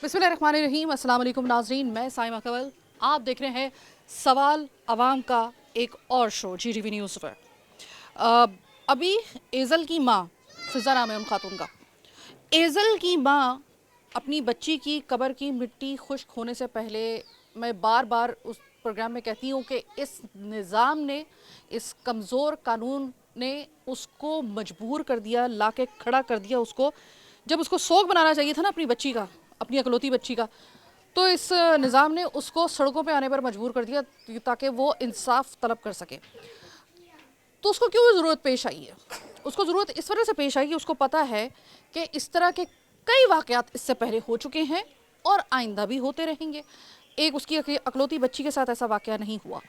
बिस्मिल्लाहिर्रहमानिर्रहीम। अस्सलाम वालेकुम नाज़रीन, मैं साइमा कवल। आप देख रहे हैं सवाल अवाम का एक और शो GTV न्यूज़ पर। अभी एज़ल की माँ, फ़िज़ा नाम है उन खातून का, एज़ल की माँ अपनी बच्ची की कब्र की मिट्टी खुश्क होने से पहले, मैं बार बार उस प्रोग्राम में कहती हूँ कि इस निज़ाम ने, इस कमज़ोर कानून ने उसको मजबूर कर दिया, ला के खड़ा कर दिया उसको। जब उसको सोग बनाना चाहिए था ना अपनी बच्ची का, अपनी अकलौती बच्ची का, तो इस निज़ाम ने उसको सड़कों पे आने पर मजबूर कर दिया ताकि वो इंसाफ तलब कर सके। तो उसको क्यों ज़रूरत पेश आई है? उसको ज़रूरत इस वजह से पेश आई कि उसको पता है कि इस तरह के कई वाक़यात इससे पहले हो चुके हैं और आइंदा भी होते रहेंगे। एक उसकी अकलौती बच्ची के साथ ऐसा वाक़या नहीं हुआ।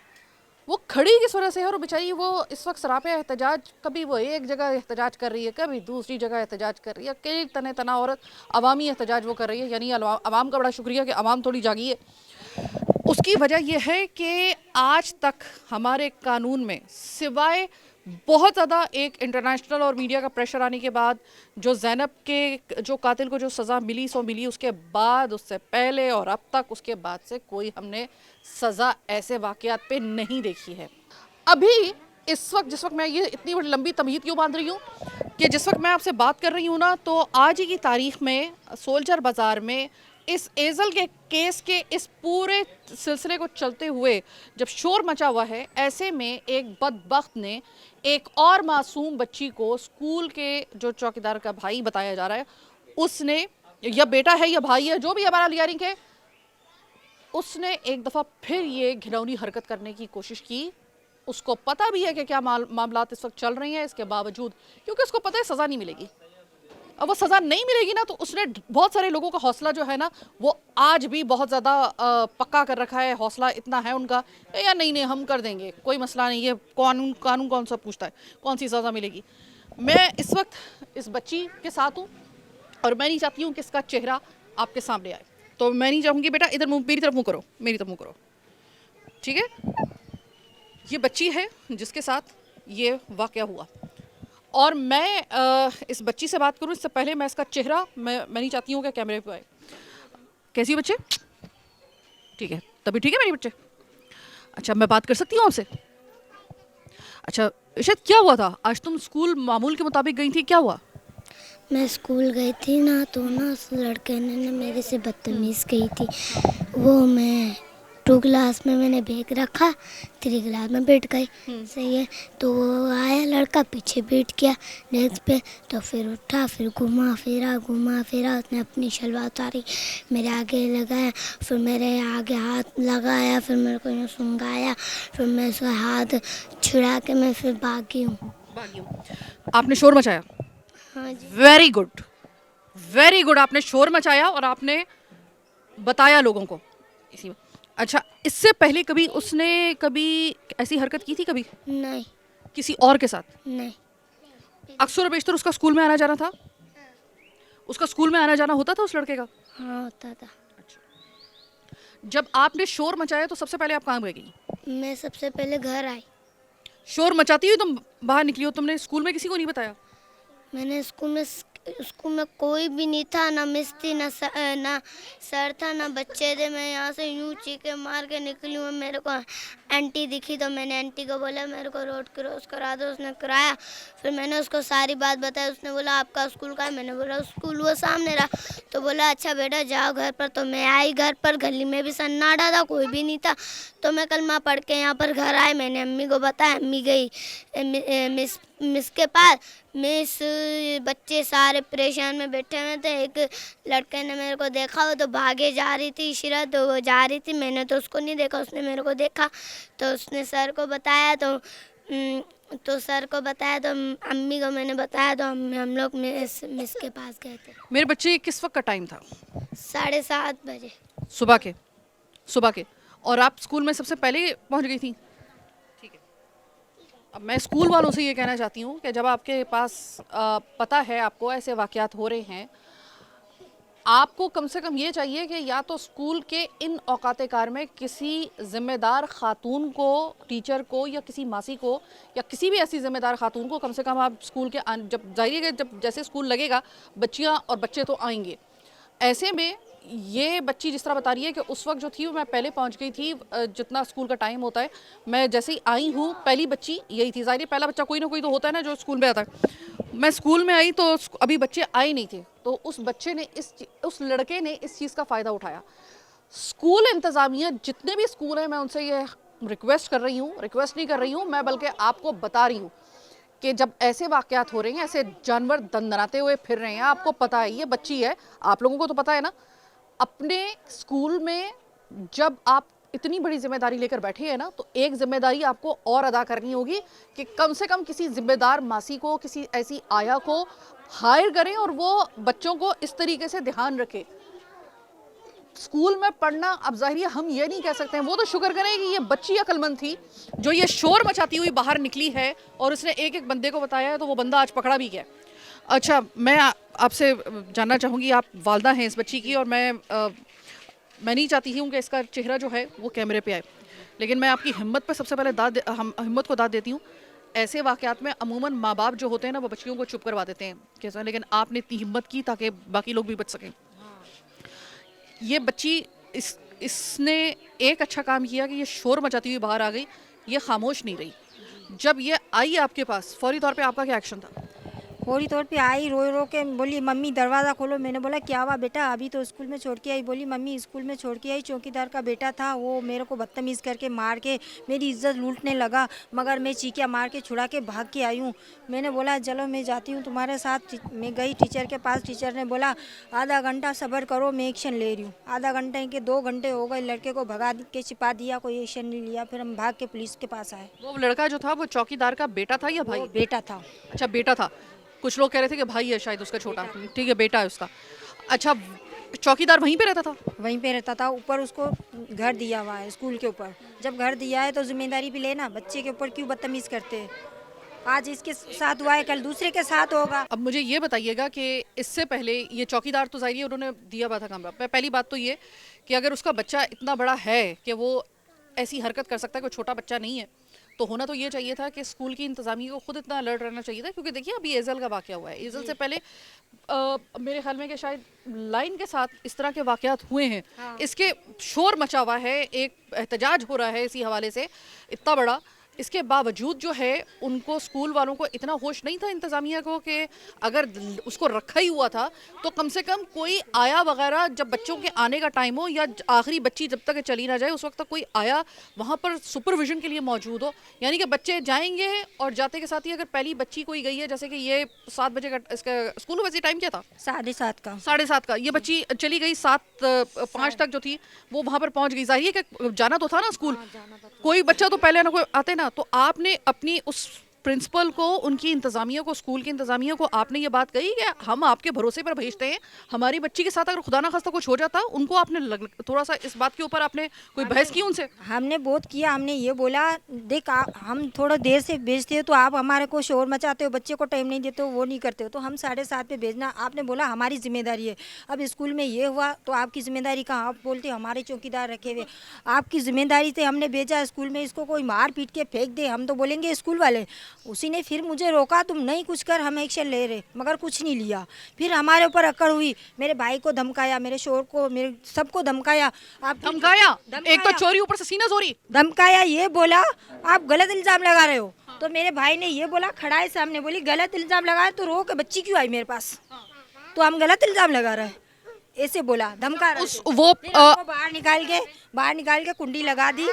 वो खड़ी किस वजह से है और बेचारी वो इस वक्त सरापे एहतजाज, कभी वो एक जगह एहतजाज कर रही है, कभी दूसरी जगह एहतजाज कर रही है। कई तने तना औरत अवामी एहतजाज वो कर रही है। यानी अवाम का बड़ा शुक्रिया कि अवाम थोड़ी जागी है। उसकी वजह यह है कि आज तक हमारे कानून में, सिवाय बहुत ज़्यादा एक इंटरनेशनल और मीडिया का प्रेशर आने के बाद, जो ज़ैनब के जो कातिल को जो सज़ा मिली सो मिली, उसके बाद, उससे पहले और अब तक उसके बाद से कोई हमने सज़ा ऐसे वाक़यात पे नहीं देखी है। अभी इस वक्त, जिस वक्त मैं ये इतनी बड़ी लंबी तमहीद क्यों बांध रही हूँ कि जिस वक्त मैं आपसे बात कर रही हूँ ना, तो आज ही की तारीख में सोल्जर बाज़ार में इस एज़ल के केस के इस पूरे सिलसिले को चलते हुए जब शोर मचा हुआ है, ऐसे में एक बदबख्त ने एक और मासूम बच्ची को, स्कूल के जो चौकीदार का भाई बताया जा रहा है, उसने, या बेटा है या भाई है, जो भी हमारा लियारिंग है, उसने एक दफ़ा फिर ये घिनौनी हरकत करने की कोशिश की। उसको पता भी है कि क्या मामलात इस वक्त चल रही हैं, इसके बावजूद, क्योंकि उसको पता है सज़ा नहीं मिलेगी। अब वो सज़ा नहीं मिलेगी ना, तो उसने बहुत सारे लोगों का हौसला जो है ना, वो आज भी बहुत ज़्यादा पक्का कर रखा है। हौसला इतना है उनका, या नहीं नहीं हम कर देंगे, कोई मसला नहीं, ये कानून कानून कौन सा पूछता है कौन सी सज़ा मिलेगी। मैं इस वक्त इस बच्ची के साथ हूँ और मैं नहीं चाहती हूँ कि इसका चेहरा आपके सामने आए। तो मैं नहीं चाहूँगी, बेटा इधर मुँह, मेरी तरफ मुँह करो, मेरी तरफ मुँह करो, ठीक है? ये बच्ची है जिसके साथ ये वाक़या हुआ, और मैं इस बच्ची से बात करूं इससे पहले मैं इसका चेहरा, मैं नहीं चाहती हूँ कि कैमरे पे आए। कैसी बच्चे? ठीक है, तभी ठीक है मेरी बच्चे। अच्छा, मैं बात कर सकती हूँ आपसे? अच्छा इशत, क्या हुआ था आज? तुम स्कूल मामूल के मुताबिक गई थी, क्या हुआ? मैं स्कूल गई थी ना, तो ना उस लड़के ने मेरे से बदतमीज़ की थी। वो मैं 2 क्लास में मैंने बैग रखा, 3 क्लास में बैठ गई। सही है, तो वो आया लड़का, पीछे बैठ गया डेस्क पे, तो फिर उठा, फिर घुमा फिरा, उसने अपनी शलवार उतारी, मेरे आगे लगाया, फिर मेरे आगे हाथ लगाया, फिर मेरे को यूँ सूंघाया, फिर मैं उसका हाथ छुड़ा के मैं फिर भागी हूँ। आपने शोर मचाया? हाँ जी। Very good, very good. आपने शोर मचाया और आपने बताया लोगों को इसी में। अच्छा, इससे पहले कभी उसने कभी ऐसी हरकत की थी कभी नहीं। किसी और के साथ? नहीं। अक्सर बेशतर उसका स्कूल में आना जाना था? उसका स्कूल में आना जाना होता था उस लड़के का? हाँ, होता था। जब आपने शोर मचाया तो सबसे पहले आप कहाँ गई? मैं सबसे पहले घर आई। शोर मचाती हुई तुम बाहर निकली हो, तुमने स्कूल में किसी को नहीं बताया? मैंने स्कूल में कोई भी नहीं था, ना मिस थी, ना सर था, ना बच्चे थे। मैं यहाँ से यूँ चीखे मार के निकली हूँ। मेरे को आंटी दिखी तो मैंने आंटी को बोला मेरे को रोड क्रॉस करा दो, उसने कराया। फिर मैंने उसको सारी बात बताई। उसने बोला आपका स्कूल का है? मैंने बोला स्कूल वो सामने रहा। तो बोला अच्छा बेटा जाओ घर पर। तो मैं आई घर पर, गली में भी सन्नाटा था, कोई भी नहीं था। तो मैं कलमा पढ़ के यहाँ पर घर आई। मैंने अम्मी को बताया, अम्मी गई मिस के पास। मिस, बच्चे सारे परेशान में बैठे हुए थे। एक लड़के ने मेरे को देखा, वो तो भागे जा रही थी, इशरत, तो वो जा रही थी, मैंने तो उसको नहीं देखा, उसने मेरे को देखा। तो उसने सर को बताया, तो सर को बताया, तो अम्मी को मैंने बताया, तो हम लोग मिस के पास गए थे। मेरे बच्चे किस वक्त का टाइम था? 7:30 बजे। सुबह के? सुबह के। और आप स्कूल में सबसे पहले पहुंच गई थी? ठीक है। अब मैं स्कूल वालों से ये कहना चाहती हूँ कि जब आपके पास पता है आपको ऐसे वाक़यात हो रहे हैं, आपको कम से कम ये चाहिए कि या तो स्कूल के इन औकात कार में किसी ज़िम्मेदार ख़ातून को, टीचर को, या किसी मासी को, या किसी भी ऐसी ज़िम्मेदार ख़ातून को, कम से कम आप स्कूल के जब जाइएगा, जब जैसे स्कूल लगेगा, बच्चियाँ और बच्चे तो आएंगे। ऐसे में ये बच्ची जिस तरह बता रही है कि उस वक्त जो थी वो मैं पहले पहुंच गई थी, जितना स्कूल का टाइम होता है मैं जैसे ही आई हूँ पहली बच्ची यही थी। ज़ाहिर है पहला बच्चा कोई ना कोई तो होता है ना जो स्कूल में आता है। मैं स्कूल में आई तो अभी बच्चे आए नहीं थे, तो उस बच्चे ने उस लड़के ने इस चीज़ का फ़ायदा उठाया। स्कूल इंतज़ामिया जितने भी स्कूल हैं मैं उनसे ये रिक्वेस्ट कर रही हूँ, रिक्वेस्ट नहीं कर रही हूँ मैं बल्कि आपको बता रही हूँ कि जब ऐसे वाक़यात हो रहे हैं, ऐसे जानवर दंदनाते हुए फिर रहे हैं, आपको पता है ये बच्ची है, आप लोगों को तो पता है ना, अपने स्कूल में जब आप इतनी बड़ी जिम्मेदारी लेकर बैठे हैं ना, तो एक जिम्मेदारी आपको और अदा करनी होगी कि कम से कम किसी जिम्मेदार मासी को, किसी ऐसी आया को हायर करें और वो बच्चों को इस तरीके से ध्यान रखे। स्कूल में पढ़ना, अब जाहिर है हम ये नहीं कह सकते हैं, वो तो शुक्र करें कि ये बच्ची अक्लमंद थी जो ये शोर मचाती हुई बाहर निकली है और उसने एक एक बंदे को बताया है, तो वो बंदा आज पकड़ा भी गया। अच्छा, मैं आपसे जानना चाहूँगी, आप वालदा हैं इस बच्ची की, और मैं नहीं चाहती हूँ कि इसका चेहरा जो है वो कैमरे पे आए, लेकिन मैं आपकी हिम्मत पे सबसे पहले हिम्मत को दाद देती हूँ। ऐसे वाक़यात में अमूमन माँ बाप जो होते हैं ना वो बच्चियों को चुप करवा देते हैं कैसा, लेकिन आपने इतनी हिम्मत की ताकि बाकी लोग भी बच सकें। ये बच्ची इसने एक अच्छा काम किया कि ये शोर मचाती हुई बाहर आ गई, ये खामोश नहीं रही। जब ये आई आपके पास फौरी तौर पे आपका क्या एक्शन था? फौरी तौर पे आई, रो रो के बोली मम्मी दरवाज़ा खोलो। मैंने बोला क्या हुआ बेटा, अभी तो स्कूल में छोड़ के आई। बोली मम्मी स्कूल में छोड़ के आई, चौकीदार का बेटा था, वो मेरे को बदतमीज़ करके मार के मेरी इज्जत लूटने लगा, मगर मैं चीखिया मार के छुड़ा के भाग के आई हूँ। मैंने बोला चलो मैं जाती हूँ तुम्हारे साथ। मैं गई टीचर के पास, टीचर ने बोला आधा घंटा सब्र करो, मैं एक्शन ले रही हूँ। आधा घंटे के 2 घंटे हो गए, लड़के को भगा के छिपा दिया, कोई एक्शन नहीं लिया। फिर हम भाग के पुलिस के पास आए। वो लड़का जो था वो चौकीदार का बेटा था या भाई? वो बेटा था। अच्छा, बेटा था। कुछ लोग कह रहे थे कि भाई है शायद उसका छोटा। ठीक है, बेटा है उसका। अच्छा, चौकीदार वहीं पे रहता था? वहीं पे रहता था। ऊपर उसको घर दिया हुआ है स्कूल के ऊपर। जब घर दिया है तो जिम्मेदारी भी लेना, बच्चे के ऊपर क्यों बदतमीज़ करते हैं। आज इसके साथ हुआ है, कल दूसरे के साथ होगा। अब मुझे ये बताइएगा कि इससे पहले ये चौकीदार तो ज़ाहिर है उन्होंने दिया हुआ था कमरा। पहली बात तो ये कि अगर उसका बच्चा इतना बड़ा है कि वो ऐसी हरकत कर सकता है, कोई छोटा बच्चा नहीं है, तो होना तो ये चाहिए था कि स्कूल की इंतज़ामिया को खुद इतना अलर्ट रहना चाहिए था। क्योंकि देखिए अभी एज़ल का वाक़या हुआ है, एज़ल से पहले मेरे ख्याल में कि शायद लाइन के साथ इस तरह के वाक़यात हुए हैं। हाँ। इसके शोर मचा हुआ है, एक एहतजाज हो रहा है इसी हवाले से इतना बड़ा। इसके बावजूद जो है उनको, स्कूल वालों को इतना होश नहीं था इंतज़ामिया को कि अगर उसको रखा ही हुआ था तो कम से कम कोई आया वगैरह, जब बच्चों के आने का टाइम हो या आखिरी बच्ची जब तक चली ना जाए उस वक्त तक कोई आया वहाँ पर सुपरविजन के लिए मौजूद हो। यानी कि बच्चे जाएंगे और जाते के साथ ही अगर पहली बच्ची कोई गई है, जैसे कि ये 7 बजे का इसका स्कूल, वैसे टाइम क्या था? 7:30 का। 7:30 का। ये बच्ची चली गई 7:05 तक जो थी वो वहाँ पर पहुँच गई। जाहिर है कि जाना तो था ना स्कूल, कोई बच्चा तो पहले ना कोई आते ना। तो आपने अपनी उस प्रिंसिपल को, उनकी इंतज़ामिया को, स्कूल की इंतज़ामिया को आपने ये बात कही कि हम आपके भरोसे पर भेजते हैं, हमारी बच्ची के साथ अगर खुदा ना खास्ता कुछ हो जाता, उनको आपने थोड़ा सा इस बात के ऊपर आपने कोई बहस की उनसे? हमने बहुत किया। हमने ये बोला देख हम थोड़ा देर से भेजते हो तो आप हमारे को शोर मचाते हो, बच्चे को टाइम नहीं देते हो, वो नहीं करते हो, तो हम 7:30 पे भेजना। आपने बोला हमारी जिम्मेदारी है। अब स्कूल में ये हुआ तो आपकी जिम्मेदारी कहाँ? आप बोलते हमारे चौकीदार रखे हुए, आपकी जिम्मेदारी से हमने भेजा स्कूल में। इसको कोई मार पीट के फेंक दे, हम तो बोलेंगे स्कूल वाले। उसी ने फिर मुझे रोका, तुम नहीं कुछ कर, हम एक्शन ले रहे, मगर कुछ नहीं लिया। फिर हमारे ऊपर अकड़ हुई, मेरे भाई को धमकाया, मेरे शोर को, मेरे सबको धमकाया। आप धमकाया? एक तो चोरी, ऊपर से सीना चोरी। धमकाया, ये बोला आप गलत इल्जाम लगा रहे हो। तो मेरे भाई ने ये बोला खड़ा है सामने, बोली गलत इल्जाम लगाया तो रो के बच्ची क्यों आई मेरे पास, तो हम गलत इल्जाम लगा रहे हैं, ऐसे बोला, धमका रहे थे। फिर हमको बाहर निकाल के कुंडी लगा दी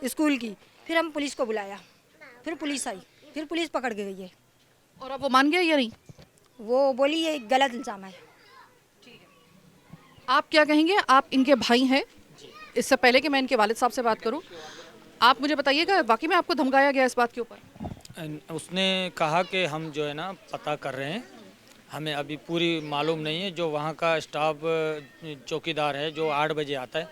स्कूल की। फिर हम पुलिस को बुलाया, फिर पुलिस आई, फिर पुलिस पकड़ के गई है। और अब वो मान गया या नहीं? वो बोली ये गलत इल्जाम है। आप क्या कहेंगे? आप इनके भाई हैं। इससे पहले कि मैं इनके वालिद साहब से बात करूं, आप मुझे बताइएगा वाकई में आपको धमकाया गया इस बात के ऊपर? उसने कहा कि हम जो है ना पता कर रहे हैं, हमें अभी पूरी मालूम नहीं है। जो वहाँ का स्टाफ चौकीदार है जो 8 बजे आता है,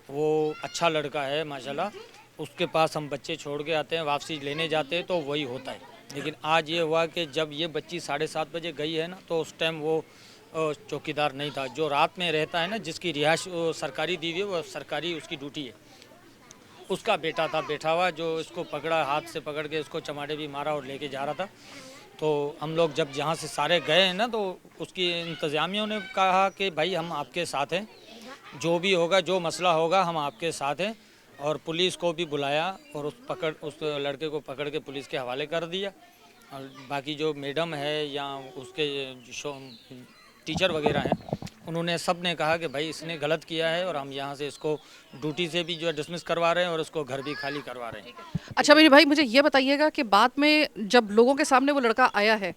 वो अच्छा लड़का है माशाल्लाह, उसके पास हम बच्चे छोड़ के आते हैं, वापसी लेने जाते हैं तो वही होता है। लेकिन आज ये हुआ कि जब ये बच्ची 7:30 बजे गई है ना, तो उस टाइम वो चौकीदार नहीं था। जो रात में रहता है ना, जिसकी रिहाइश सरकारी दी हुई है, वो सरकारी उसकी ड्यूटी है, उसका बेटा था बैठा हुआ, जो इसको पकड़ा, हाथ से पकड़ के इसको चमाटे भी मारा और लेके जा रहा था। तो हम लोग जब जहाँ से सारे गए हैं ना, तो उसकी इंतज़ामियों ने कहा कि भाई हम आपके साथ हैं, जो भी होगा, जो मसला होगा, हम आपके साथ हैं। और पुलिस को भी बुलाया और उस लड़के को पकड़ के पुलिस के हवाले कर दिया। और बाकी जो मैडम है या उसके जो टीचर वगैरह हैं, उन्होंने सब ने कहा कि भाई इसने गलत किया है और हम यहाँ से इसको ड्यूटी से भी जो है डिसमिस करवा रहे हैं और उसको घर भी खाली करवा रहे हैं। अच्छा मेरे भाई, मुझे ये बताइएगा कि बाद में जब लोगों के सामने वो लड़का आया है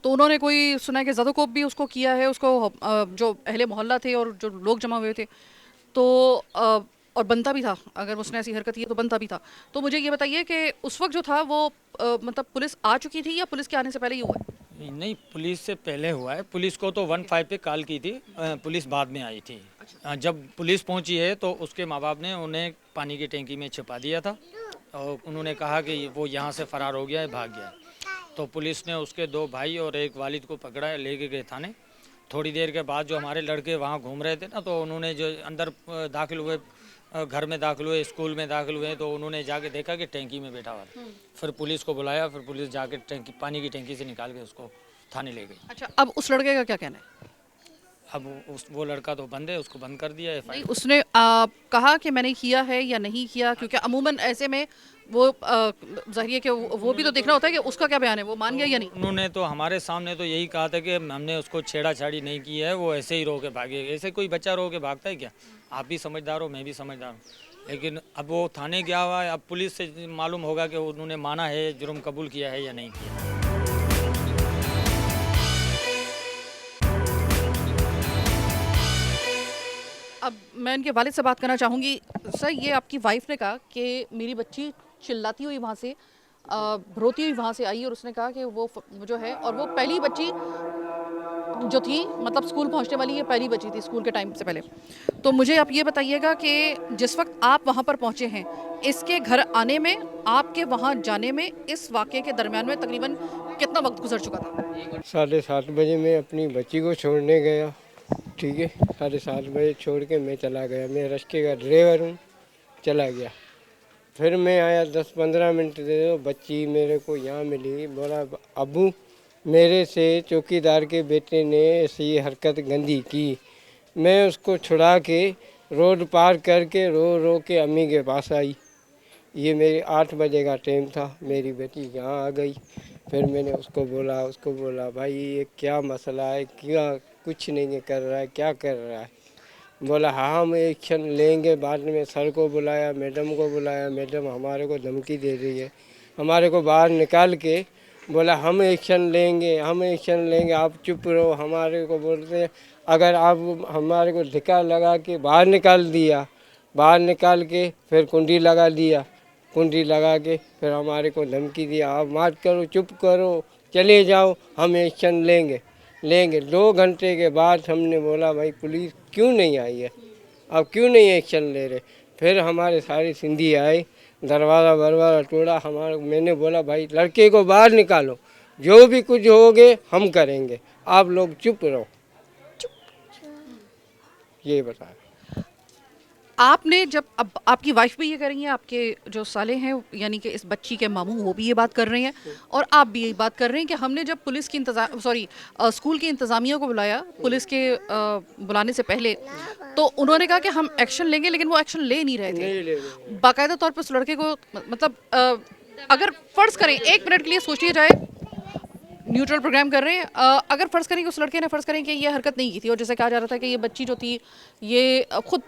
तो उन्होंने कोई सुना है कि ज़दोकोप भी उसको किया है, उसको जो अहले मोहल्ला थे और जो लोग जमा हुए थे, तो और बनता भी था, अगर उसने ऐसी हरकत की तो बनता भी था। तो मुझे ये बताइए कि उस वक्त जो था वो मतलब पुलिस आ चुकी थी या पुलिस के आने से पहले ही हुआ है? नहीं, पुलिस से पहले हुआ है। पुलिस को तो 15 पे कॉल की थी, पुलिस बाद में आई थी। जब पुलिस पहुंची है तो उसके माँ बाप ने उन्हें पानी की टैंकी में छिपा दिया था और उन्होंने कहा कि वो यहाँ से फरार हो गया है, भाग गया है। तो पुलिस ने उसके 2 भाई और एक वालिद को पकड़ा है, लेके गए थाने। थोड़ी देर के बाद जो हमारे लड़के वहाँ घूम रहे थे ना, तो उन्होंने जो अंदर दाखिल हुए, घर में दाखिल हुए, स्कूल में दाखिल हुए, तो उन्होंने जाके देखा कि टैंकी में बैठा हुआ था। फिर पुलिस को बुलाया, फिर पुलिस जाके टैंकी, पानी की टैंकी से निकाल के उसको थाने ले गई। अच्छा, अब उस लड़के का क्या कहना है? अब वो लड़का तो बंद है, उसको बंद कर दिया है। नहीं, उसने कहा कि मैंने किया है या नहीं किया, क्योंकि अमूमन ऐसे में वो ज़ाहिर है कि वो भी तो देखना होता है कि उसका क्या बयान है, वो मान गया या नहीं। उन्होंने तो हमारे सामने तो यही कहा था कि हमने उसको छेड़ाछाड़ी नहीं की है, वो ऐसे ही रो के भागे। ऐसे कोई बच्चा रो के भागता है क्या? आप भी समझदार हो, मैं भी समझदार हूँ, लेकिन अब वो थाने गया हुआ है। अब पुलिस से मालूम होगा कि उन्होंने माना है, जुर्म कबूल किया है या नहीं किया। अब मैं इनके वालिद से बात करना चाहूँगी। सर, ये आपकी वाइफ ने कहा कि मेरी बच्ची चिल्लाती हुई वहाँ से रोती हुई वहाँ से आई और उसने कहा कि वो जो है, और वो पहली बच्ची जो थी, मतलब स्कूल पहुँचने वाली ये पहली बच्ची थी स्कूल के टाइम से पहले। तो मुझे आप ये बताइएगा कि जिस वक्त आप वहाँ पर पहुँचे हैं, इसके घर आने में, आपके वहाँ जाने में, इस वाक़े के दरमियान में तकरीबन कितना वक्त गुजर चुका था? 7:30 बजे मैं अपनी बच्ची को छोड़ने गया, ठीक है। 7:30 बजे छोड़ के मैं चला गया, मैं रिक्शे का ड्राइवर हूँ, चला गया। फिर मैं आया 10-15 मिनट दे दो, बच्ची मेरे को यहाँ मिली, बोला अब्बू मेरे से चौकीदार के बेटे ने ऐसी हरकत गंदी की। मैं उसको छुड़ा के रोड पार करके रो रो के अम्मी के पास आई। ये मेरे 8 बजे का टाइम था, मेरी बेटी यहाँ आ गई। फिर मैंने उसको बोला भाई ये क्या मसला है, क्या कुछ नहीं कर रहा है, क्या कर रहा है? बोला हाँ हम एक्शन लेंगे। बाद में सर को बुलाया, मैडम को बुलाया, मैडम हमारे को धमकी दे रही है। हमारे को बाहर निकाल के बोला हम एक्शन लेंगे, हम एक्शन लेंगे, आप चुप रहो। हमारे को बोलते हैं अगर आप हमारे को धिक्का लगा के बाहर निकाल दिया, बाहर निकाल के फिर कुंडी लगा दिया, कुंडी लगा के फिर हमारे को धमकी दिया आप मत करो, चुप करो, चले जाओ, हम एक्शन लेंगे। 2 घंटे के बाद हमने बोला भाई पुलिस क्यों नहीं आई है, अब क्यों नहीं एक्शन ले रहे? फिर हमारे सारे सिंधी आए, दरवाज़ा तोड़ा हमारा। मैंने बोला भाई लड़के को बाहर निकालो, जो भी कुछ होगे हम करेंगे, आप लोग चुप रहो। ये बता। आपने जब, अब आपकी वाइफ भी ये कर रही हैं, आपके जो साले हैं यानी कि इस बच्ची के मामू, वो भी ये बात कर रहे हैं और आप भी ये बात कर रहे हैं कि हमने जब पुलिस की स्कूल की इंतज़ामिया को बुलाया, पुलिस के बुलाने से पहले, तो उन्होंने कहा कि हम एक्शन लेंगे, लेकिन वो एक्शन ले नहीं रहे थे। बाकायदा तौर पर उस लड़के को, मतलब अगर फ़र्ज़ करें, 1 मिनट के लिए सोच लिया जाए, न्यूट्रल प्रोग्राम कर रहे हैं, अगर फ़र्ज़ करें कि उस लड़के ने फ़र्ज़ करें कि ये हरकत नहीं की थी और जैसे कहा जा रहा था कि ये बच्ची जो थी ये खुद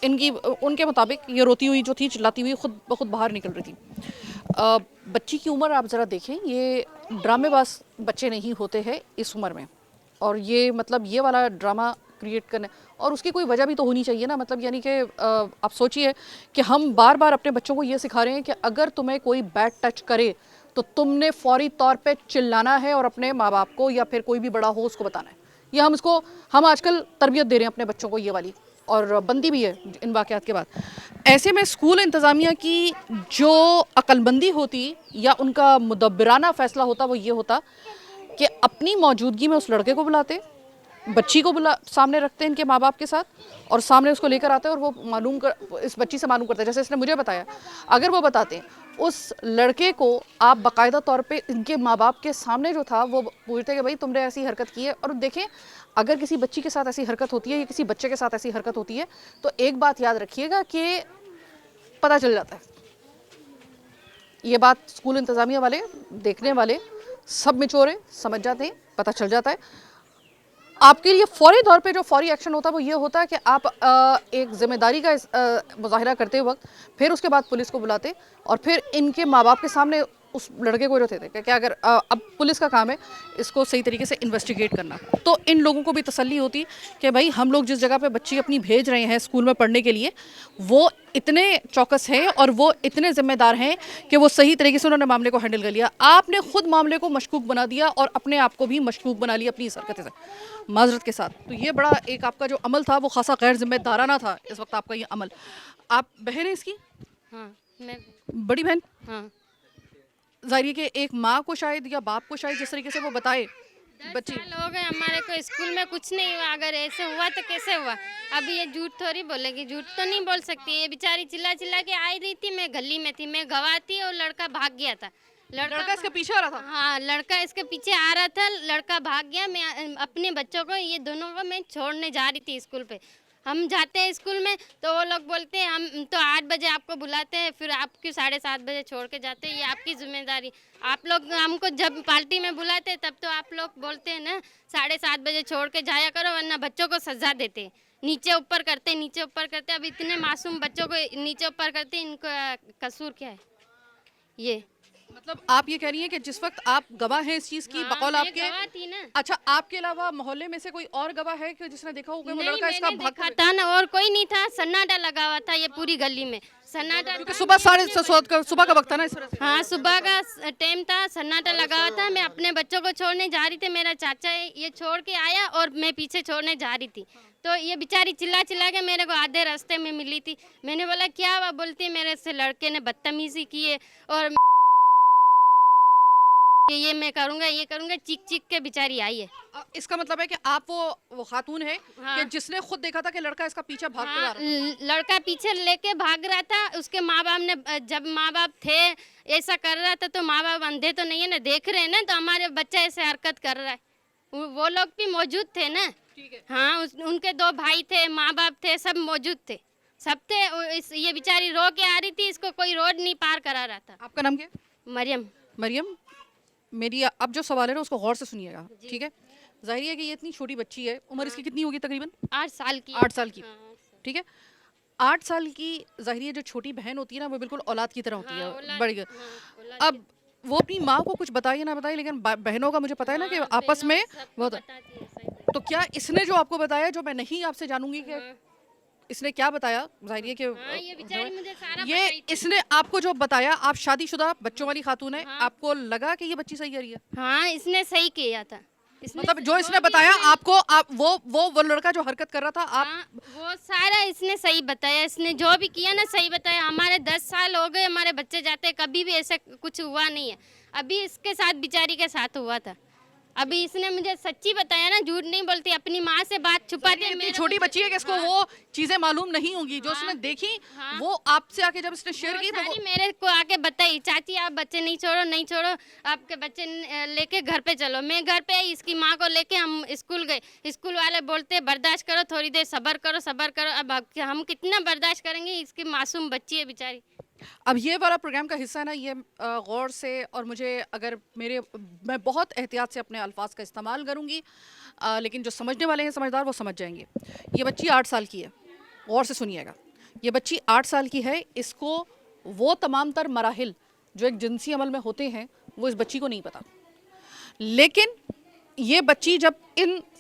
उनके मुताबिक ये रोती हुई जो थी, चिल्लाती हुई खुद ब खुद बाहर निकल रही थी। बच्ची की उम्र आप ज़रा देखें, ये ड्रामेबाज बच्चे नहीं होते हैं इस उम्र में, और ये मतलब ये वाला ड्रामा क्रिएट करने, और उसकी कोई वजह भी तो होनी चाहिए ना। मतलब यानी कि आप सोचिए कि हम बार बार अपने बच्चों को ये सिखा रहे हैं कि अगर तुम्हें कोई बैड टच करे तो तुमने फौरी तौर पे चिल्लाना है और अपने माँ बाप को या फिर कोई भी बड़ा हो उसको बताना है। ये हम आजकल तरबियत दे रहे हैं अपने बच्चों को ये वाली, और बनती भी है इन वाक़यात के बाद। ऐसे में स्कूल इंतज़ामिया की जो अक्लमंदी होती या उनका मुदब्बिराना फ़ैसला होता वो ये होता कि अपनी मौजूदगी में उस लड़के को बुलाते, बच्ची को सामने रखते इनके माँ बाप के साथ, और सामने उसको लेकर आते और वो इस बच्ची से मालूम करते, जैसे इसने मुझे बताया। अगर वो बताते उस लड़के को आप बाकायदा तौर पे इनके माँ बाप के सामने जो था वो पूछते कि भाई तुमने ऐसी हरकत की है। और देखें, अगर किसी बच्ची के साथ ऐसी हरकत होती है या किसी बच्चे के साथ ऐसी हरकत होती है तो एक बात याद रखिएगा कि पता चल जाता है। ये बात स्कूल इंतज़ामिया वाले, देखने वाले सब मिचोरे समझ जाते हैं, पता चल जाता है। आपके लिए फौरी तौर पे जो फौरी एक्शन होता है वो ये होता है कि आप एक जिम्मेदारी का मुजाहिरा करते वक्त फिर उसके बाद पुलिस को बुलाते और फिर इनके माँ बाप के सामने उस लड़के को जो थे कि क्या अगर अब पुलिस का काम है इसको सही तरीके से इन्वेस्टिगेट करना, तो इन लोगों को भी तसल्ली होती कि भाई हम लोग जिस जगह पे बच्ची अपनी भेज रहे हैं स्कूल में पढ़ने के लिए वो इतने चौकस हैं और वो इतने ज़िम्मेदार हैं कि वो सही तरीके से उन्होंने मामले को हैंडल कर लिया। आपने खुद मामले को मशकूक बना दिया और अपने आप को भी मशकूक बना लिया अपनी इस हरकत से, माजरत के साथ। तो ये बड़ा एक आपका जो अमल था वो खासा गैर जिम्मेदाराना था इस वक्त आपका ये अमल। आप बहन है इसकी? हाँ, मैं बड़ी बहन? हाँ। जाहिर है कि एक माँ को शायद या बाप को शायद जिस तरीके से वो बताए बच्ची, 10 साल हो गए हमारे को स्कूल में कुछ नहीं हुआ। अगर ऐसे हुआ तो कैसे हुआ? अभी ये झूठ थोड़ी बोलेगी, झूठ तो नहीं बोल सकती। ये बेचारी चिल्ला चिल्ला के आई रही थी, मैं गली में थी, मैं गवाह थी और लड़का भाग गया था। लड़का इसके पीछे आ रहा था? हाँ, लड़का इसके पीछे आ रहा था, लड़का भाग गया। मैं अपने बच्चों को, ये दोनों को मैं छोड़ने जा रही थी स्कूल पे। हम जाते हैं स्कूल में तो वो लोग बोलते हैं हम तो 8 बजे आपको बुलाते हैं, फिर आप क्यों 7:30 बजे छोड़ के जाते हैं? ये आपकी जिम्मेदारी। आप लोग हमको जब पार्टी में बुलाते तब तो आप लोग बोलते हैं ना 7:30 बजे छोड़ के जाया करो, वरना बच्चों को सजा देते। नीचे ऊपर करते, नीचे ऊपर करते। अब इतने मासूम बच्चों को नीचे ऊपर करते, इनका कसूर क्या है? ये मतलब आप ये कह रही हैं कि जिस वक्त आप गवाह हैं इस चीज़ की, बकौल मैं आपके, गवाह थी ना। अच्छा आपके अलावा मोहल्ले में से कोई और गवाह है कि जिसने देखा होगा वो नहीं, लड़का इसका मैंने भागते देखा था ना, और कोई नहीं था। सन्नाटा लगा हुआ था ये पूरी गली में, सन्नाटा क्योंकि था। सुबह 7:30 सुबह का वक्त था ना इस वजह से। हाँ, सुबह का टाइम था, सन्नाटा लगा हुआ था। मैं अपने बच्चों को छोड़ने जा रही थी, मेरा चाचा है ये छोड़ के आया और मैं पीछे छोड़ने जा रही थी। तो ये बेचारी चिल्ला चिल्ला के मेरे को आधे रास्ते में मिली थी। मैंने बोला क्या हुआ? बोलती है मेरे से लड़के ने बदतमीजी की है और ये मैं करूँगा, ये करूँगा। चीख चीख के बेचारी आई है। इसका मतलब है कि आप वो खातून है हाँ। कि जिसने खुद देखा था कि लड़का इसका पीछे भागते आ हाँ, रहा था। लड़का पीछे लेके भाग रहा था। उसके माँ बाप ने, जब माँ बाप थे ऐसा कर रहा था तो माँ बाप अंधे तो नहीं है ना, देख रहे हैं ना, तो हमारे बच्चा ऐसे हरकत कर रहा है। वो लोग भी मौजूद थे ना। ठीक है। हाँ, उनके 2 भाई थे, माँ बाप थे, सब मौजूद थे, सब थे। ये बेचारी रो के आ रही थी, इसको कोई रोड नहीं पार करा रहा था। आपका नाम क्या है? मरियम। मरियम, मेरी अब जो सवाल है ना उसको गौर से सुनिएगा, ठीक है? जाहिर है कि ये इतनी छोटी बच्ची है, उम्र इसकी कितनी होगी तकरीबन? 8 साल की। 8 साल की, हाँ, ठीक है? 8 साल की जाहिर है जो छोटी बहन होती है ना वो बिल्कुल औलाद की तरह होती है, बड़ी। अब वो अपनी माँ को कुछ बताए या ना बताए, लेकिन बहनों का मुझे पता है ना कि आपस में वो तो क्या इसने जो आपको बताया, जो मैं नहीं आपसे जानूंगी कि इसने क्या बताया, जाहिर है कि हाँ, ये बेचारी मुझे सारा ये बताई थी। इसने आपको जो बताया, आप शादीशुदा बच्चों वाली खातून है, आपको लगा कि ये बच्ची सही कर रही है? हाँ, इसने सही किया था। मतलब जो इसने बताया आपको, आप वो लड़का जो हरकत कर रहा था, आप हाँ, वो सारा इसने सही बताया। इसने जो भी किया ना सही बताया। हमारे 10 साल हो गए हमारे बच्चे जाते, कभी भी ऐसा कुछ हुआ नहीं है। अभी इसके साथ बेचारी के साथ हुआ था। अभी इसने मुझे सच्ची बताया ना, झूठ नहीं बोलती। अपनी माँ से बात छुपाती है। इतनी मेरे छोटी को बच्ची है कि इसको वो चीजें मालूम नहीं होंगी जो उसने देखी, वो आपसे आके जब इसने शेयर वो की तो सारी मेरे को आके बताई, चाची आप बच्चे नहीं छोड़ो, नहीं छोड़ो, आपके बच्चे लेके घर पे चलो। मैं घर पे आई, इसकी माँ को लेके हम स्कूल गए। स्कूल वाले बोलते बर्दाश्त करो, थोड़ी देर सब्र करो, सब्र करो। अब हम कितना बर्दाश्त करेंगे? इसकी मासूम बच्ची है बेचारी। अब ये वाला प्रोग्राम का हिस्सा है ना, ये गौर से, और मुझे अगर मैं बहुत एहतियात से अपने अल्फाज का इस्तेमाल करूँगी, लेकिन जो समझने वाले हैं समझदार वो समझ जाएंगे। ये बच्ची 8 साल की है, गौर से सुनिएगा। ये बच्ची 8 साल की है, इसको वो तमाम तर मराहिल जो एक जिनसी अमल में होते हैं वो इस बच्ची को नहीं पता। लेकिन ये बच्ची जब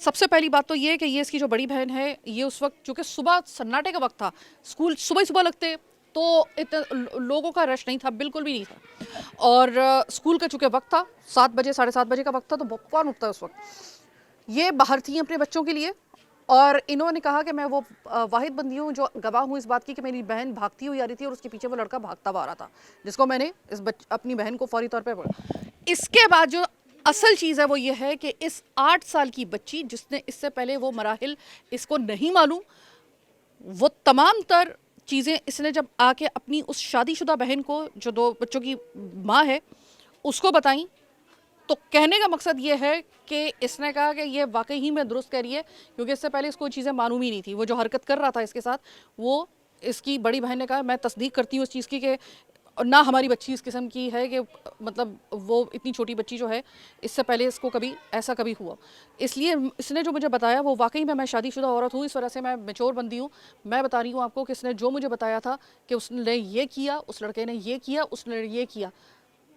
सबसे पहली बात तो ये है कि ये इसकी जो बड़ी बहन है, ये उस वक्त चूँकि सुबह सन्नाटे का वक्त था, स्कूल सुबह सुबह लगते तो इतना लोगों का रश नहीं था, बिल्कुल भी नहीं था। और स्कूल का चूँकि वक्त था 7 बजे 7:30 बजे का वक्त था, तो कौन उठता है उस वक्त। ये बाहर थी अपने बच्चों के लिए, और इन्होंने कहा कि मैं वो वाहिद बंदी हूँ जो गवाह हूँ इस बात की कि मेरी बहन भागती हुई आ रही थी और उसके पीछे वो लड़का भागता हुआ आ रहा था, जिसको मैंने अपनी बहन को फौरी तौर पर बोला। इसके बाद जो असल चीज़ है वो ये है कि इस 8 साल की बच्ची, जिसने इससे पहले वो मराहिल इसको नहीं मालूम, वो तमाम तर चीज़ें इसने जब आके अपनी उस शादीशुदा बहन को, जो 2 बच्चों की माँ है, उसको बताई, तो कहने का मकसद ये है कि इसने कहा कि ये वाकई ही में दुरुस्त कह रही है, क्योंकि इससे पहले इसको चीज़ें मालूम ही नहीं थी। वो जो हरकत कर रहा था इसके साथ, वो इसकी बड़ी बहन ने कहा, मैं तस्दीक करती हूँ उस चीज़ की कि ना हमारी बच्ची इस किस्म की है कि मतलब वो इतनी छोटी बच्ची जो है, इससे पहले इसको कभी ऐसा कभी हुआ। इसलिए इसने जो मुझे बताया वो वाकई में, मैं शादीशुदा औरत हूँ, इस वजह से मैं मैच्योर बंदी हूँ। मैं बता रही हूँ आपको कि इसने जो मुझे बताया था कि उसने ये किया, उस लड़के ने ये किया, उसने ये किया,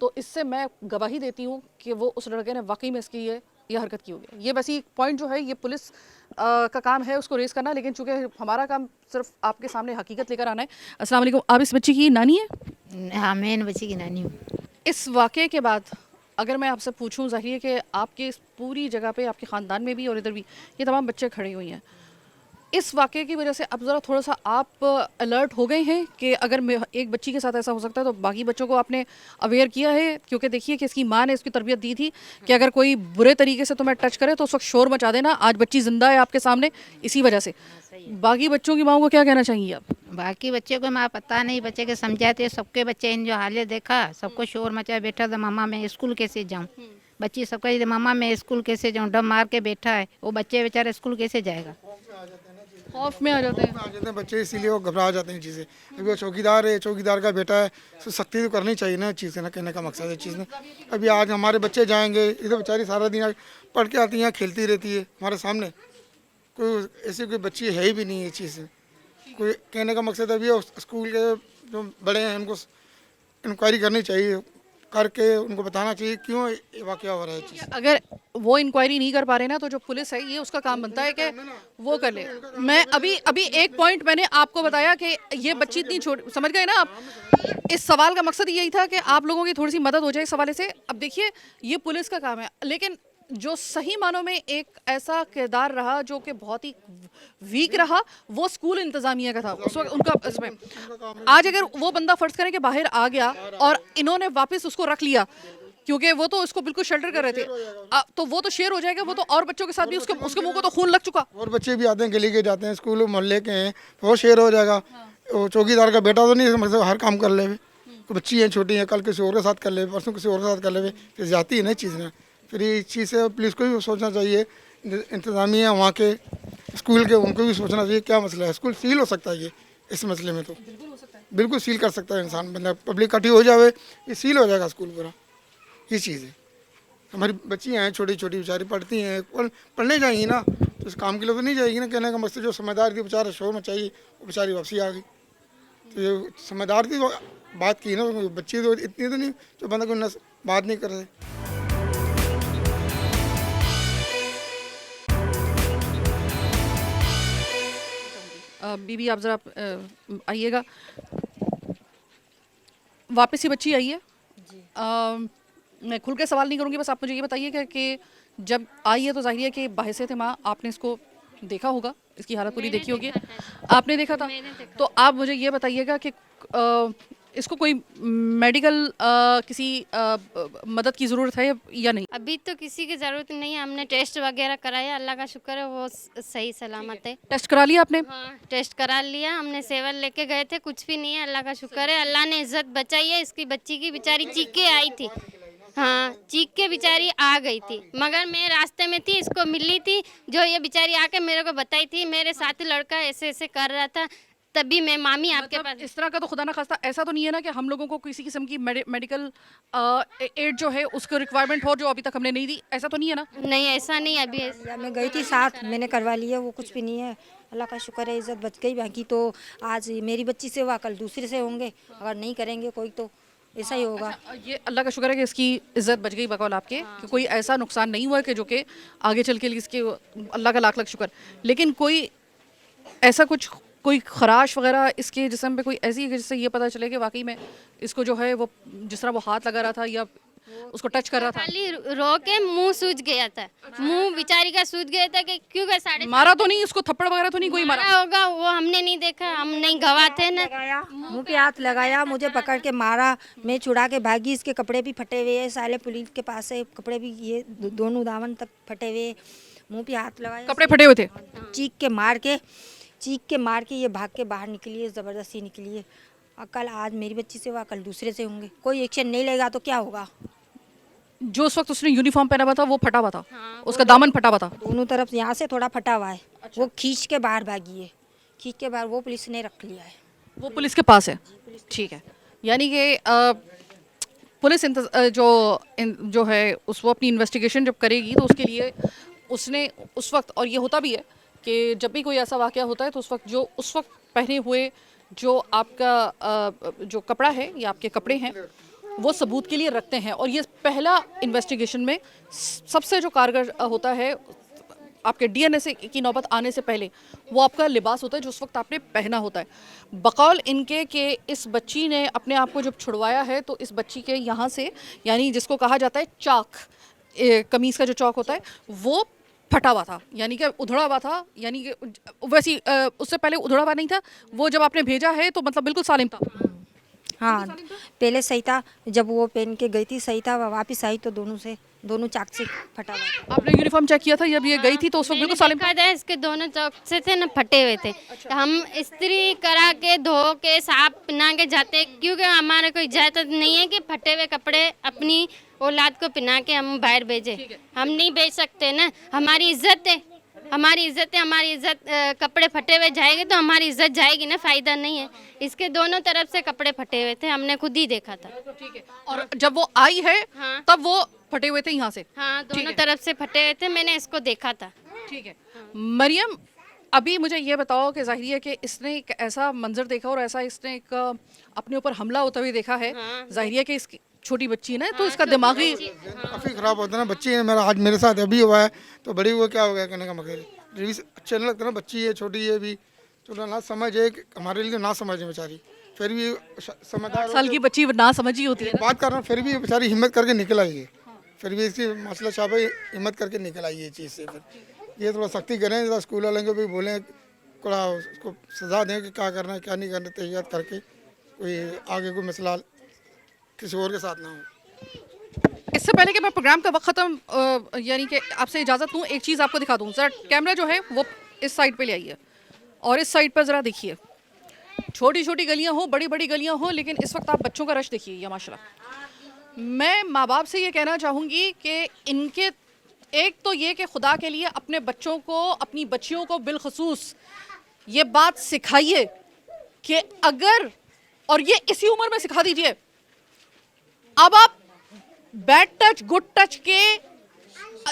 तो इससे मैं गवाही देती हूँ कि वो उस लड़के ने वाकई में इसकी ये हरकत की होगी। ये वैसी पॉइंट जो है, ये पुलिस का काम है उसको रेस करना, लेकिन चूंकि हमारा काम सिर्फ आपके सामने हकीकत लेकर आना है। अस्सलाम वालेकुम, आप इस बच्ची की नानी है? हाँ, मैं इन बच्ची की नानी हूँ। इस वाक़े के बाद अगर मैं आपसे पूछूं, ज़ाहिर है कि आपके इस पूरी जगह पे, आपके ख़ानदान में भी और इधर भी ये तमाम बच्चे खड़े हुए हैं, इस वाक़े की वजह से अब ज़रा थोड़ा सा आप अलर्ट हो गए हैं कि अगर एक बच्ची के साथ ऐसा हो सकता है तो बाकी बच्चों को आपने अवेयर किया है? क्योंकि देखिए कि इसकी माँ ने इसकी तरबियत दी थी कि अगर कोई बुरे तरीके से तुम्हें टच करे तो उस वक्त शोर मचा देना। आज बच्ची ज़िंदा है आपके सामने इसी वजह से। बाकी बच्चों की माओ को क्या कहना चाहिए आप? बाकी बच्चे को माँ पता नहीं, बच्चे के समझाते, सबके बच्चे इन जो हालत देखा, सबको शोर मचा बैठा था, मामा मैं स्कूल कैसे जाऊँ। बच्ची सबका मामा मैं स्कूल कैसे जाऊँ, डर मार के बैठा है। वो बच्चे बेचारे स्कूल कैसे जाएगा? खौफ में आ जाते हैं। आ जाते हैं बच्चे, इसीलिए वो घबरा जाते हैं चीज़ें। अभी वो चौकीदार है, चौकीदार का बेटा है, तो सख्ती तो करनी चाहिए ना चीज़, ना कहने का मकसद है चीज़ में। अभी आज हमारे बच्चे जाएंगे इधर, बेचारी सारा दिन पढ़ के आती हैं, खेलती रहती है हमारे सामने। कोई ऐसी कोई बच्ची है ही भी नहीं है चीज़ से। कोई कहने का मकसद अभी स्कूल के जो बड़े हैं उनको इंक्वायरी करनी चाहिए, करके उनको बताना चाहिए क्यों ये वाक़या हो रहा है चीज़। अगर वो इंक्वायरी नहीं कर पा रहे ना, तो जो पुलिस है ये उसका काम बनता है कि वो कर ले। मैं अभी एक पॉइंट मैंने आपको बताया कि ये बच्ची इतनी छोटी, समझ गए ना आप? इस सवाल का मकसद यही था कि आप लोगों की थोड़ी सी मदद हो जाए इस हवाले से। अब देखिए ये पुलिस का काम है, लेकिन जो सही मानों में एक ऐसा किरदार रहा जो कि बहुत ही वीक रहा, वो स्कूल इंतजामिया का था उस वक्त उनका। इसमें आज अगर वो बंदा फर्ज करें कि बाहर आ गया और इन्होंने वापस उसको रख लिया, क्योंकि वो तो उसको बिल्कुल शेल्टर कर रहे थे, तो वो तो शेर हो जाएगा। वो तो और बच्चों के साथ भी उसके मुंह को तो खून लग चुका। और बच्चे भी आते हैं, गली के जाते हैं, स्कूल मोहल्ले के हैं, तो वो शेर हो जाएगा। वो चौकीदार का बेटा तो नहीं, मतलब हर काम कर ले। बच्ची है छोटी है, कल किसी और के साथ कर ले, परसों किसी और के साथ कर ले, फिर जाती है ना चीज़ में। फिर ये चीज़ से पुलिस को भी सोचना चाहिए, इंतज़ामिया वहाँ के स्कूल के, उनको भी सोचना चाहिए क्या मसला है। स्कूल सील हो सकता है ये, इस मसले में तो बिल्कुल सील कर सकता है इंसान, मतलब पब्लिक इकट्ठी हो जाए ये सील हो जाएगा स्कूल पूरा। ये चीज़ है। हमारी बच्चियाँ हैं छोटी छोटी, बेचारी पढ़ती हैं, पढ़ने जाएंगी ना, तो इस काम के लिए तो नहीं जाएगी ना। कहने का मकसद जो समझदार थी बेचारा शोर में चाहिए, वो बेचारी वापसी आ गई। तो ये समझदार थी तो बात की ना, बच्ची तो इतनी तो नहीं जो बंदा कोई बात नहीं कर रहे। बीबी आप ज़रा आइएगा, वापस ही बच्ची आई है। मैं खुल के सवाल नहीं करूँगी, बस आप मुझे ये बताइए कि जब आई है तो जाहिर है कि बाहिसे थे माँ, आपने इसको देखा होगा, इसकी हालत पूरी देखी होगी, आपने देखा था। तो आप मुझे ये बताइएगा कि इसको कोई मेडिकल किसी मदद की ज़रूरत है या नहीं? अभी तो किसी की ज़रूरत नहीं है। हमने टेस्ट वगैरह कराया, अल्लाह का शुक्र है वो सही सलामत है। टेस्ट करा लिया आपने? हाँ, टेस्ट करा लिया हमने, सेवल लेके गए थे, कुछ भी नहीं है, अल्लाह का शुक्र है। अल्लाह ने इज्जत बचाई है। इसकी बच्ची की बेचारी चीख के आई थी, हाँ चीख के बेचारी आ गई थी, मगर मैं रास्ते में थी, इसको मिली थी, जो ये बेचारी आके मेरे को बताई थी मेरे साथ लड़का ऐसे ऐसे कर रहा था, तभी मैं मामी आपके पास। इस तरह का तो खुदा ना खास्ता ऐसा तो नहीं है ना कि हम लोगों को किसी किस्म की मेडिकल एड जो है उसको रिक्वायरमेंट हो, जो अभी तक हमने नहीं दी, ऐसा तो नहीं है ना? नहीं ऐसा नहीं अभी या मैं गई थी साथ, मैंने करवा लिया, वो कुछ भी नहीं है, अल्लाह का शुक्र है, इज्जत बच गई। बाकी तो आज मेरी बच्ची से हुआ, कल दूसरे से होंगे, अगर नहीं करेंगे कोई तो ऐसा ही होगा। ये अल्लाह का शुक्र है कि इसकी इज्जत बच गई बकौल आपके, कि कोई ऐसा नुकसान नहीं हुआ कि जो कि आगे चल के इसके, अल्लाह का लाख लाख शुक्र। लेकिन कोई ऐसा कुछ, कोई खराश वगैरह इसके जिस्म पे कोई ऐसी है जिससे ये पता चले कि वाकई में इसको जो है वो जिस तरह वो हाथ लगा रहा था या उसको टच कर रहा था? खाली रो के मुंह सूज गया था, मुंह बेचारी का सूज गया था कि क्योंकि साढ़े मारा तो नहीं उसको, थप्पड़ वगैरह तो नहीं कोई मारा? होगा वो हमने नहीं देखा, हम नहीं गवाह थे ना। मुंह पे हाथ लगाया, मुझे पकड़ के मारा, मैं छुड़ा के भागी, इसके कपड़े भी फटे हुए हैं, साले पुलिस के पास से कपड़े भी ये दोनों दामन तक फटे हुए, मुंह पे हाथ लगाया, कपड़े फटे हुए थे? चीख के मार के चीख के मार के ये भाग के बाहर निकली है, ज़बरदस्ती निकली है। और कल आज मेरी बच्ची से हुआ, कल दूसरे से होंगे। कोई एक्शन नहीं लेगा तो क्या होगा? जो उस वक्त उसने यूनिफॉर्म पहना हुआ था वो फटा हुआ था, उसका दामन फटा हुआ था। दोनों तरफ यहाँ से थोड़ा फटा हुआ है। वो खींच के बाहर भागी है, खींच के बाहर, वो पुलिस ने रख लिया है। वो पुलिस के पास है, ठीक है। यानी कि पुलिस जो है वो अपनी इन्वेस्टिगेशन जब करेगी तो उसके लिए उसने उस वक्त, और ये होता भी है कि जब भी कोई ऐसा वाक़या होता है तो उस वक्त पहने हुए जो आपका जो कपड़ा है या आपके कपड़े हैं वो सबूत के लिए रखते हैं। और ये पहला इन्वेस्टिगेशन में सबसे जो कारगर होता है आपके डीएनए की नौबत आने से पहले, वो आपका लिबास होता है जो उस वक्त आपने पहना होता है। बकौल इनके कि इस बच्ची ने अपने आप को जब छुड़वाया है तो इस बच्ची के यहाँ से, यानी जिसको कहा जाता है चाक, कमीज़ का जो चौक होता है वो फटा हुआ था, यानी कि उधड़ा हुआ था। यानी कि वैसी उससे पहले उधड़ा हुआ नहीं था, वो जब आपने भेजा है तो मतलब बिल्कुल सालिम था। हाँ, पहले सही था, जब वो पहन के गई थी सही था, वापस आई तो दोनों चाक से फटा हुआ था। आपने यूनिफॉर्म चेक किया था जब ये गई थी तो उस वक्त बिल्कुल सालिम था? देखा था इसके दोनों चौक से थे ना फटे हुए थे। हम इस्त्री करा के धो के साफ पहना के जाते, क्योंकि हमारे को इजाज़त नहीं है कि फटे हुए कपड़े अपनी औलाद को पहना के हम बाहर भेजें। हम नहीं भेज सकते ना, हमारी इज्जत है, हमारी इज्जत कपड़े फटे हुए जाएंगे तो हमारी इज्जत जाएगी ना, फ़ायदा नहीं है। इसके दोनों तरफ से कपड़े फटे हुए थे, हमने खुद ही देखा था। ठीक है। और जब वो आई है हाँ। तब वो फटे हुए थे यहाँ से? हाँ, दोनों तरफ से फटे हुए थे, मैंने इसको देखा था। ठीक है। मरियम, अभी मुझे ये बताओ कि जाहिर है कि इसने एक ऐसा मंजर देखा और ऐसा इसने एक अपने ऊपर हमला होता हुए देखा है। जाहिर है कि इसकी छोटी बच्ची है ना, तो इसका दिमागी काफ़ी ख़राब होता है ना। बच्ची है मेरा, आज मेरे साथ अभी हुआ है तो बड़ी हुआ क्या हो गया कहने का मतलब रिव्यू अच्छे नहीं लगता ना। बच्ची है, छोटी है भी, तो ना समझ है हमारे लिए ना समझ है बेचारी, फिर भी समझदार 8 साल की बच्ची ना समझी होती है ना। बात कर रहा हूँ, फिर भी बेचारी हिम्मत करके निकल आई है। फिर भी इसकी माशाल्लाह शाबाश, हिम्मत करके निकल आई है चीज़ से। फिर ये थोड़ा सख्ती करें, थोड़ा स्कूल वाले को भी बोलें, थोड़ा उसको सजा दें कि क्या करना है क्या नहीं करना, तहकीकात करके कोई आगे कोई मसला किसी और के साथ ना हो। इससे पहले कि मैं प्रोग्राम का वक्त ख़त्म यानी कि आपसे इजाज़त लूँ, एक चीज़ आपको दिखा दूँ। ज़रा कैमरा जो है वो इस साइड पे ले आइए और इस साइड पर ज़रा देखिए। छोटी छोटी गलियाँ हो, बड़ी बड़ी गलियाँ हो, लेकिन इस वक्त आप बच्चों का रश देखिए ये माशाल्लाह। मैं माँ बाप से ये कहना चाहूँगी कि इनके एक तो ये कि खुदा के लिए अपने बच्चों को, अपनी बच्चियों को बिलखसूस ये बात सिखाइए कि अगर, और ये इसी उम्र में सिखा दीजिए, अब आप बैड टच गुड टच के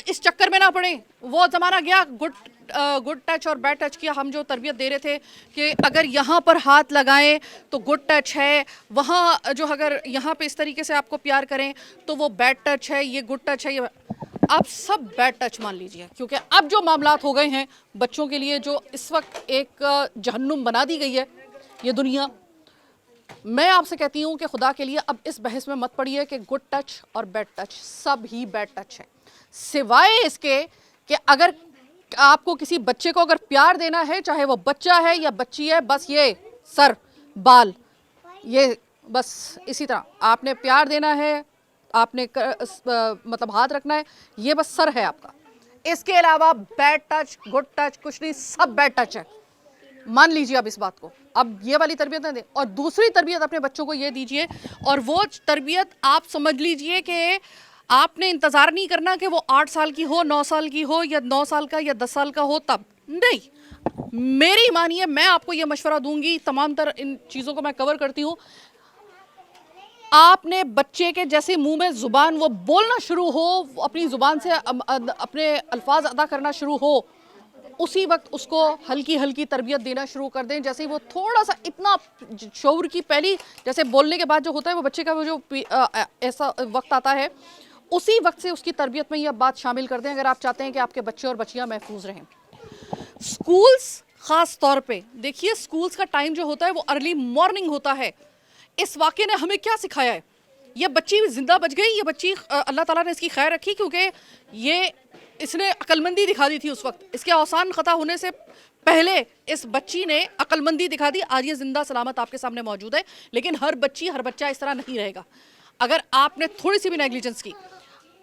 इस चक्कर में ना पड़े। वो ज़माना गया, गुड टच और बैड टच की हम जो तरबियत दे रहे थे कि अगर यहाँ पर हाथ लगाएं तो गुड टच है, वहाँ जो अगर यहाँ पे इस तरीके से आपको प्यार करें तो वो बैड टच है, ये गुड टच है, ये आप सब बैड टच मान लीजिए। क्योंकि अब जो मामलात हो गए हैं बच्चों के लिए, जो इस वक्त एक जहन्नुम बना दी गई है ये दुनिया, मैं आपसे कहती हूँ कि खुदा के लिए अब इस बहस में मत पड़िए कि गुड टच और बैड टच, सब ही बैड टच है। सिवाय इसके कि अगर आपको किसी बच्चे को अगर प्यार देना है, चाहे वो बच्चा है या बच्ची है, बस ये सर बाल, ये बस इसी तरह आपने प्यार देना है, आपने मतलब हाथ रखना है, ये बस सर है आपका। इसके अलावा बैड टच गुड टच कुछ नहीं, सब बैड टच है। मान लीजिए अब इस बात को, अब ये वाली तरबियत ना दें। और दूसरी तरबियत अपने बच्चों को ये दीजिए, और वो तरबियत आप समझ लीजिए कि आपने इंतज़ार नहीं करना कि वो 8 साल की हो, 9 साल की हो, या 9 साल का या 10 साल का हो, तब नहीं। मेरी मानिए, मैं आपको ये मशवरा दूंगी, तमाम तर इन चीज़ों को मैं कवर करती हूँ। आपने बच्चे के जैसे मुंह में ज़ुबान वो बोलना शुरू हो, अपनी ज़ुबान से अपने अल्फाज अदा करना शुरू हो, उसी वक्त उसको हल्की हल्की तरबियत देना शुरू कर दें। जैसे ही वो थोड़ा सा इतना शऊर की पहली, जैसे बोलने के बाद जो होता है वो बच्चे का वो जो ऐसा वक्त आता है, उसी वक्त से उसकी तरबियत में यह बात शामिल कर दें, अगर आप चाहते हैं कि आपके बच्चे और बच्चियां महफूज रहें। स्कूल्स ख़ास तौर पे देखिए, स्कूल्स का टाइम जो होता है वो अर्ली मॉर्निंग होता है। इस वाक़े ने हमें क्या सिखाया है? ये बच्ची ज़िंदा बच गई, ये बच्ची अल्लाह ताला ने इसकी खैर रखी, क्योंकि ये इसने अक्लमंदी दिखा दी थी उस वक्त। इसके अवसान ख़ता होने से पहले इस बच्ची ने अक्लमंदी दिखा दी। आज ये ज़िंदा सलामत आपके सामने मौजूद है। लेकिन हर बच्ची, हर बच्चा इस तरह नहीं रहेगा। अगर आपने थोड़ी सी भी नेग्लिजेंस की,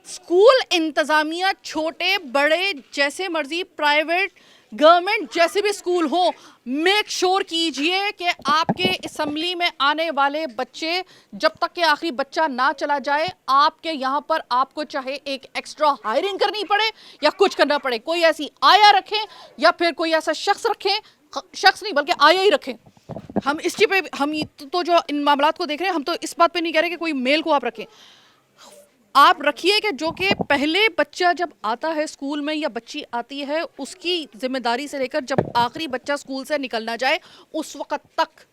स्कूल इंतज़ामिया छोटे बड़े जैसे मर्जी, प्राइवेट गवर्नमेंट जैसे भी स्कूल हो, मेक श्योर कीजिए कि आपके असेंबली में आने वाले बच्चे, जब तक कि आखिरी बच्चा ना चला जाए, आपके यहाँ पर आपको चाहे एक एक्स्ट्रा हायरिंग करनी पड़े या कुछ करना पड़े, कोई ऐसी आया रखें या फिर कोई ऐसा शख्स रखें, शख्स नहीं बल्कि आया ही रखें। हम इस चीज़ पे हम तो जो इन मामलात को देख रहे हैं, हम तो इस बात पे नहीं कह रहे कि कोई मेल को आप रखें, आप रखिए कि जो कि पहले बच्चा जब आता है स्कूल में या बच्ची आती है, उसकी जिम्मेदारी से लेकर जब आखिरी बच्चा स्कूल से निकलना जाए उस वक्त तक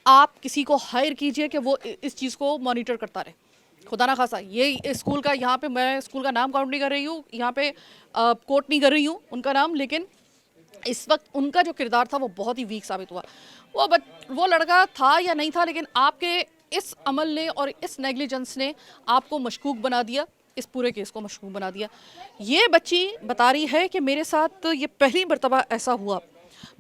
आप किसी को हायर कीजिए कि वो इस चीज़ को मॉनिटर करता रहे। खुदा ना खासा ये स्कूल का, यहाँ पे मैं स्कूल का नाम काउंट नहीं कर रही हूँ, यहाँ पे कोट नहीं कर रही हूँ उनका नाम, लेकिन इस वक्त उनका जो किरदार था वो बहुत ही वीक साबित हुआ। वो लड़का था या नहीं था, लेकिन आपके इस अमल ने और इस नेग्लिजेंस ने आपको मशकूक बना दिया, इस पूरे केस को मशकूक बना दिया। ये बच्ची बता रही है कि मेरे साथ ये पहली मरतबा ऐसा हुआ,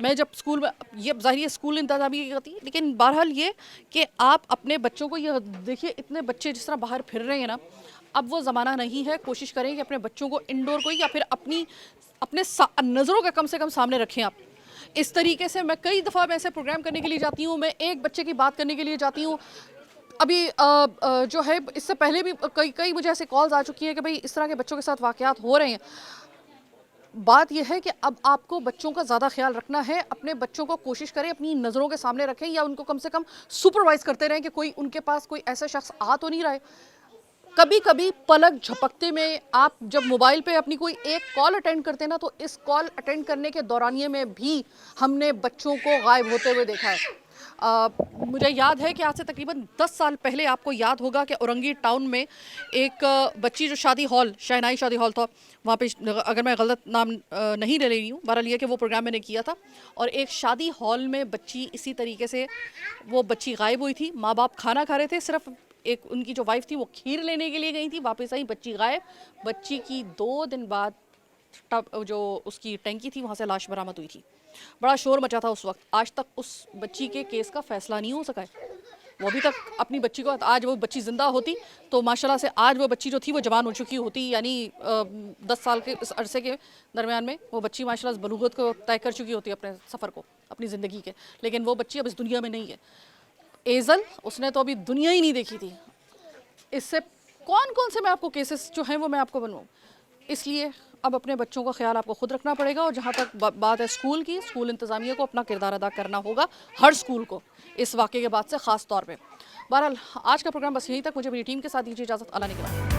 मैं जब स्कूल में, ये ज़ाहिर स्कूल इंतज़ामी की गलती, लेकिन बहरहाल ये कि आप अपने बच्चों को, ये देखिए इतने बच्चे जिस तरह बाहर फिर रहे हैं ना, अब वो ज़माना नहीं है। कोशिश करें कि अपने बच्चों को इंडोर को या फिर अपने नज़रों के कम से कम सामने रखें आप। इस तरीके से मैं कई दफ़ा मैं ऐसे प्रोग्राम करने के लिए जाती हूँ, मैं एक बच्चे की बात करने के लिए जाती हूँ। अभी जो है इससे पहले भी कई मुझे ऐसे कॉल्स आ चुकी हैं कि भाई इस तरह के बच्चों के साथ वाक़यात हो रहे हैं। बात यह है कि अब आपको बच्चों का ज़्यादा ख्याल रखना है, अपने बच्चों को कोशिश करें अपनी नज़रों के सामने रखें या उनको कम से कम सुपरवाइज़ करते रहें कि कोई उनके पास कोई ऐसा शख्स आ तो नहीं रहा है। कभी कभी पलक झपकते में आप जब मोबाइल पे अपनी कोई एक कॉल अटेंड करते हैं ना, तो इस कॉल अटेंड करने के दौरानिए में भी हमने बच्चों को गायब होते हुए देखा है। मुझे याद है कि आज से तकरीबन 10 साल पहले आपको याद होगा कि औरंगी टाउन में एक बच्ची जो शादी हॉल, शहनाई शादी हॉल था, वहाँ पे, अगर मैं गलत नाम नहीं ले रही हूँ, बहरहाल ये कि वो प्रोग्राम मैंने किया था और एक शादी हॉल में बच्ची इसी तरीके से वो बच्ची गायब हुई थी। माँ बाप खाना खा रहे थे, सिर्फ एक उनकी जो वाइफ थी वो खीर लेने के लिए गई थी, वापस आई, बच्ची गायब। बच्ची की 2 दिन बाद जो उसकी टैंकी थी वहाँ से लाश बरामद हुई थी। बड़ा शोर मचा था उस वक्त। आज तक उस बच्ची के केस का फैसला नहीं हो सका है। वो अभी तक अपनी बच्ची को, आज वो बच्ची ज़िंदा होती तो माशाल्लाह से आज वो बच्ची जो थी वो जवान हो चुकी होती, यानी 10 साल के इस अरसे के दरमियान में वो बच्ची माशाल्लाह बलूगत को तय कर चुकी होती अपने सफ़र को, अपनी ज़िंदगी के। लेकिन वो बच्ची अब इस दुनिया में नहीं है। एज़ल, उसने तो अभी दुनिया ही नहीं देखी थी। इससे कौन कौन से मैं आपको केसेस जो हैं वो मैं आपको बनवाऊँ। इसलिए अब अपने बच्चों का ख्याल आपको खुद रखना पड़ेगा। और जहाँ तक बात है स्कूल की, स्कूल इंतज़ामिया को अपना किरदार अदा करना होगा, हर स्कूल को, इस वाक़े के बाद से ख़ास तौर पे। बहरहाल आज का प्रोग्राम बस यहीं तक। मुझे मेरी टीम के साथ दीजिए इजाज़त। अल्लाह ने के बाद।